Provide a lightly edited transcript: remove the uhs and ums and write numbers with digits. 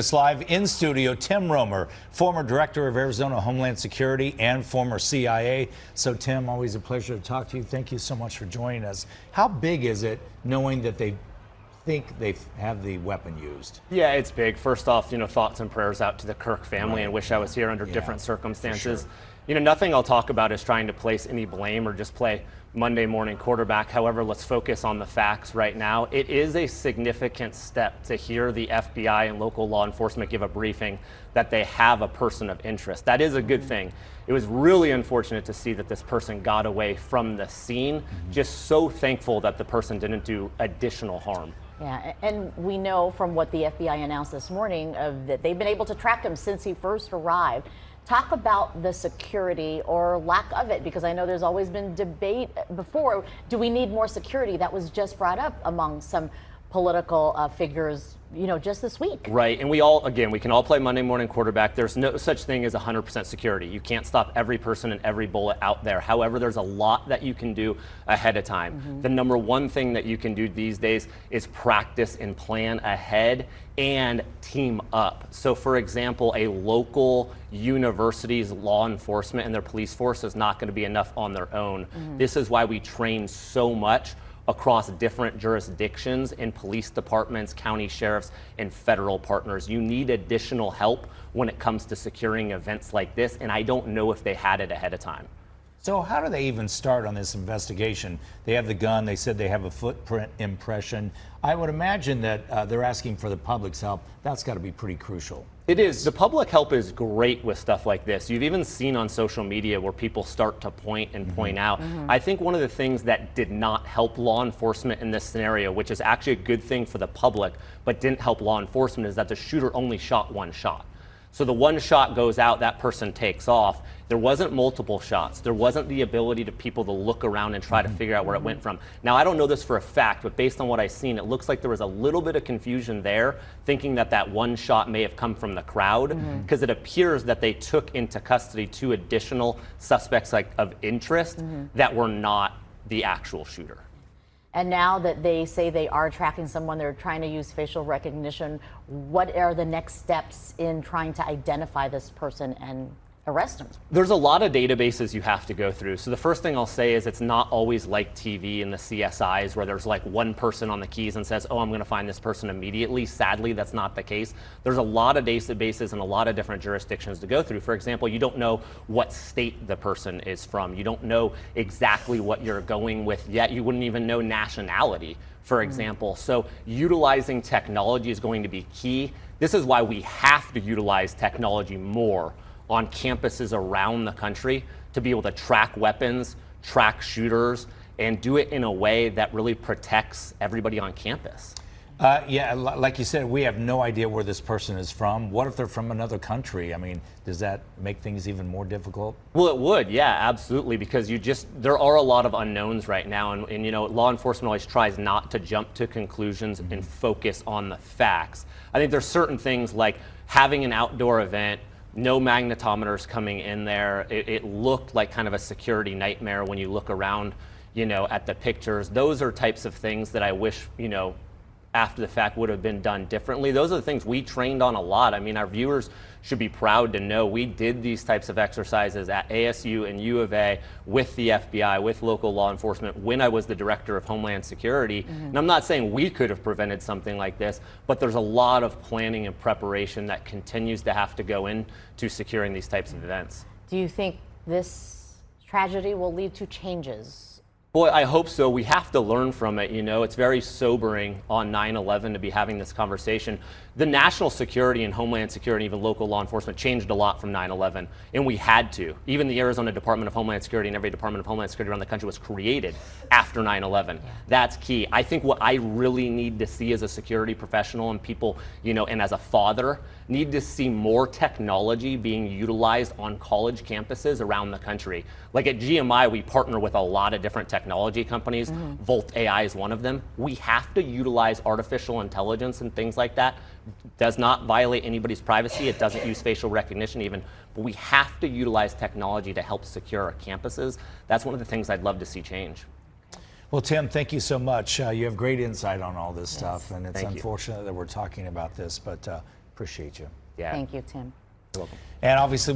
It's live in studio, Tim Roemer, former director of Arizona Homeland Security and former CIA. So Tim, always a pleasure to talk to you. Thank you so much for joining us. How big is it knowing that they think they have the weapon used? Yeah, it's big. First off, thoughts and prayers out to the Kirk family, and wish I was here under different circumstances. Sure. Nothing I'll talk about is trying to place any blame or just play Monday morning quarterback. However, let's focus on the facts right now. It is a significant step to hear the FBI and local law enforcement give a briefing that they have a person of interest. That is a good thing. It was really unfortunate to see that this person got away from the scene. Just so thankful that the person didn't do additional harm. Yeah, and we know from what the FBI announced this morning that they've been able to track him since he first arrived. Talk about the security or lack of it, because I know there's always been debate before. Do we need more security? That was just brought up among some political figures, just this week. Right, and we can all play Monday morning quarterback. There's no such thing as 100% security. You can't stop every person and every bullet out there. However, there's a lot that you can do ahead of time. The number one thing that you can do these days is practice and plan ahead and team up. So for example, a local university's law enforcement and their police force is not going to be enough on their own. This is why we train so much across different jurisdictions in police departments, county sheriffs, and federal partners. You need additional help when it comes to securing events like this, and I don't know if they had it ahead of time. So how do they even start on this investigation? They have the gun, they said they have a footprint impression. I would imagine that they're asking for the public's help. That's got to be pretty crucial. It is. The public help is great with stuff like this. You've even seen on social media where people start to point and point out. I think one of the things that did not help law enforcement in this scenario, which is actually a good thing for the public, but didn't help law enforcement, is that the shooter only shot one shot. So the one shot goes out, that person takes off. There wasn't multiple shots. There wasn't the ability to people to look around and try to figure out where it went from. Now, I don't know this for a fact, but based on what I've seen, it looks like there was a little bit of confusion there, thinking that that one shot may have come from the crowd, because it appears that they took into custody two additional suspects of interest that were not the actual shooter. And now that they say they are tracking someone, they're trying to use facial recognition. What are the next steps in trying to identify this person and arrest him? There's a lot of databases you have to go through. So the first thing I'll say is it's not always like TV and the CSIs where there's like one person on the keys and says, oh, I'm going to find this person immediately. Sadly, that's not the case. There's a lot of databases and a lot of different jurisdictions to go through. For example, you don't know what state the person is from. You don't know exactly what you're going with yet. You wouldn't even know nationality, for example. So utilizing technology is going to be key. This is why we have to utilize technology more on campuses around the country to be able to track weapons, track shooters, and do it in a way that really protects everybody on campus. Yeah, like you said, we have no idea where this person is from. What if they're from another country? I mean, does that make things even more difficult? Well, it would, yeah, absolutely, because there are a lot of unknowns right now, and law enforcement always tries not to jump to conclusions and focus on the facts. I think there's certain things like having an outdoor event, no magnetometers coming in there. It looked like kind of a security nightmare when you look around, at the pictures. Those are types of things that I wish, after the fact would have been done differently. Those are the things we trained on a lot. I mean, our viewers should be proud to know we did these types of exercises at ASU and U of A with the FBI, with local law enforcement when I was the director of Homeland Security. And I'm not saying we could have prevented something like this, but there's a lot of planning and preparation that continues to have to go into securing these types of events. Do you think this tragedy will lead to changes? Boy, I hope so. We have to learn from it. It's very sobering on 9/11 to be having this conversation. The national security and Homeland Security, even local law enforcement, changed a lot from 9/11, and we had to. Even the Arizona Department of Homeland Security and every Department of Homeland Security around the country was created after 9/11. That's key. I think what I really need to see as a security professional and people, and as a father, need to see more technology being utilized on college campuses around the country. Like at GMI, we partner with a lot of different technology companies. Volt AI is one of them. We have to utilize artificial intelligence and things like that. Does not violate anybody's privacy. It doesn't use facial recognition even, but we have to utilize technology to help secure our campuses. That's one of the things I'd love to see change. Well, Tim, thank you so much. You have great insight on all this stuff, and it's unfortunate that we're talking about this, but Appreciate you. Yeah. Thank you, Tim. You're welcome. And obviously,